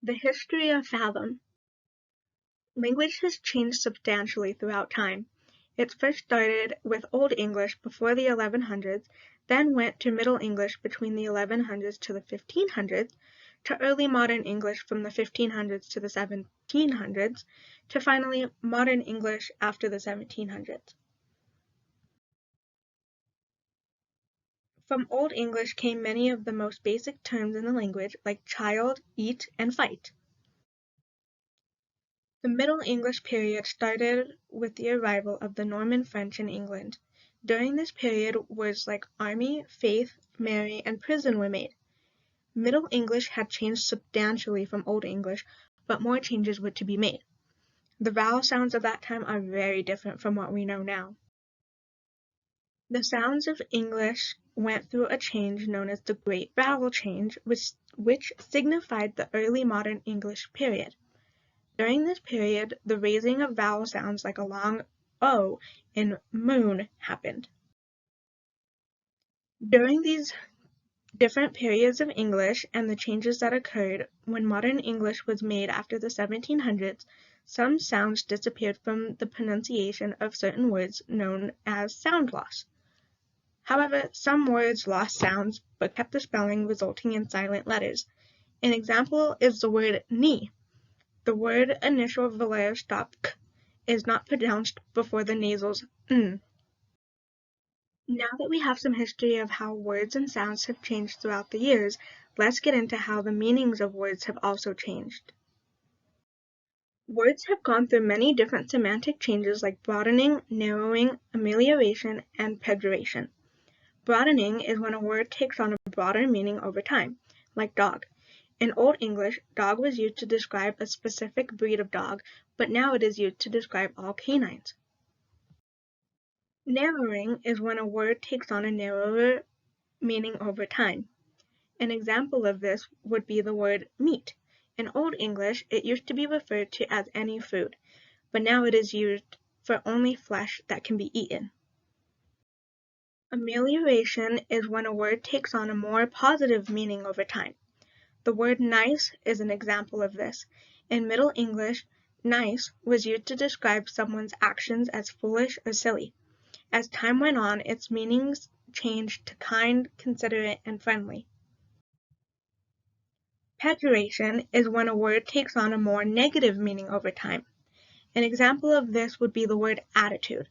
The history of Fathom. Language has changed substantially throughout time. It first started with Old English before the 1100s, then went to Middle English between the 1100s to the 1500s, to Early Modern English from the 1500s to the 1700s, to finally Modern English after the 1700s. From Old English came many of the most basic terms in the language, like child, eat, and fight. The Middle English period started with the arrival of the Norman French in England. During this period, words like army, faith, marry, and prison were made. Middle English had changed substantially from Old English, but more changes were to be made. The vowel sounds of that time are very different from what we know now. The sounds of English went through a change known as the Great Vowel Change, which signified the early modern English period. During this period, the raising of vowel sounds like a long O in moon happened. During these different periods of English and the changes that occurred when modern English was made after the 1700s, some sounds disappeared from the pronunciation of certain words known as sound loss. However, some words lost sounds but kept the spelling, resulting in silent letters. An example is the word knee. The word initial velar stop k is not pronounced before the nasals n. Now that we have some history of how words and sounds have changed throughout the years, let's get into how the meanings of words have also changed. Words have gone through many different semantic changes like broadening, narrowing, amelioration, and pejoration. Broadening is when a word takes on a broader meaning over time, like dog. In Old English, dog was used to describe a specific breed of dog, but now it is used to describe all canines. Narrowing is when a word takes on a narrower meaning over time. An example of this would be the word meat. In Old English, it used to be referred to as any food, but now it is used for only flesh that can be eaten. Amelioration is when a word takes on a more positive meaning over time. The word nice is an example of this. In Middle English, nice was used to describe someone's actions as foolish or silly. As time went on, its meanings changed to kind, considerate, and friendly. Pejoration is when a word takes on a more negative meaning over time. An example of this would be the word attitude.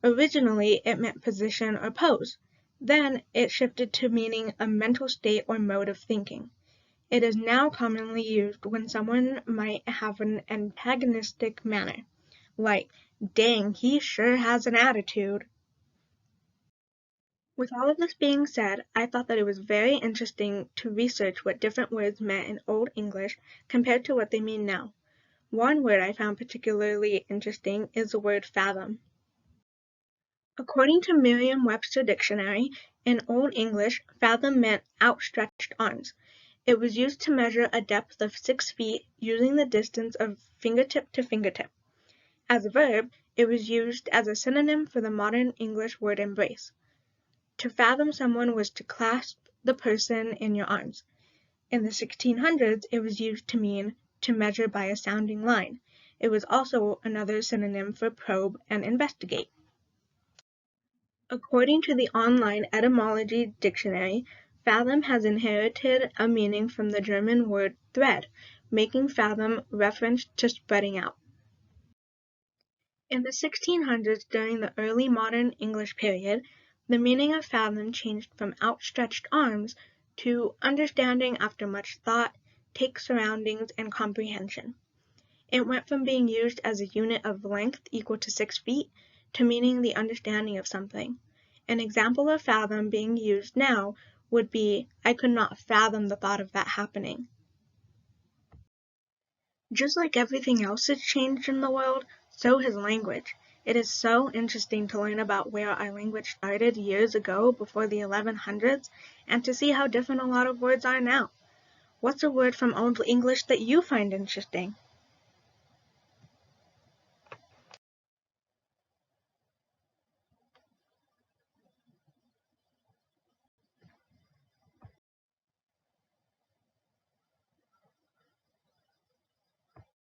Originally, it meant position or pose. Then, it shifted to meaning a mental state or mode of thinking. It is now commonly used when someone might have an antagonistic manner, like, dang, he sure has an attitude. With all of this being said, I thought that it was very interesting to research what different words meant in Old English compared to what they mean now. One word I found particularly interesting is the word fathom. According to Merriam-Webster Dictionary, in Old English, fathom meant outstretched arms. It was used to measure a depth of 6 feet using the distance of fingertip to fingertip. As a verb, it was used as a synonym for the modern English word embrace. To fathom someone was to clasp the person in your arms. In the 1600s, it was used to mean to measure by a sounding line. It was also another synonym for probe and investigate. According to the online etymology dictionary, fathom has inherited a meaning from the German word thread, making fathom reference to spreading out. In the 1600s, during the early modern English period, the meaning of fathom changed from outstretched arms to understanding after much thought, take surroundings, and comprehension. It went from being used as a unit of length equal to 6 feet to meaning the understanding of something. An example of fathom being used now would be, I could not fathom the thought of that happening. Just like everything else has changed in the world, so has language. It is so interesting to learn about where our language started years ago before the 1100s and to see how different a lot of words are now. What's a word from Old English that you find interesting?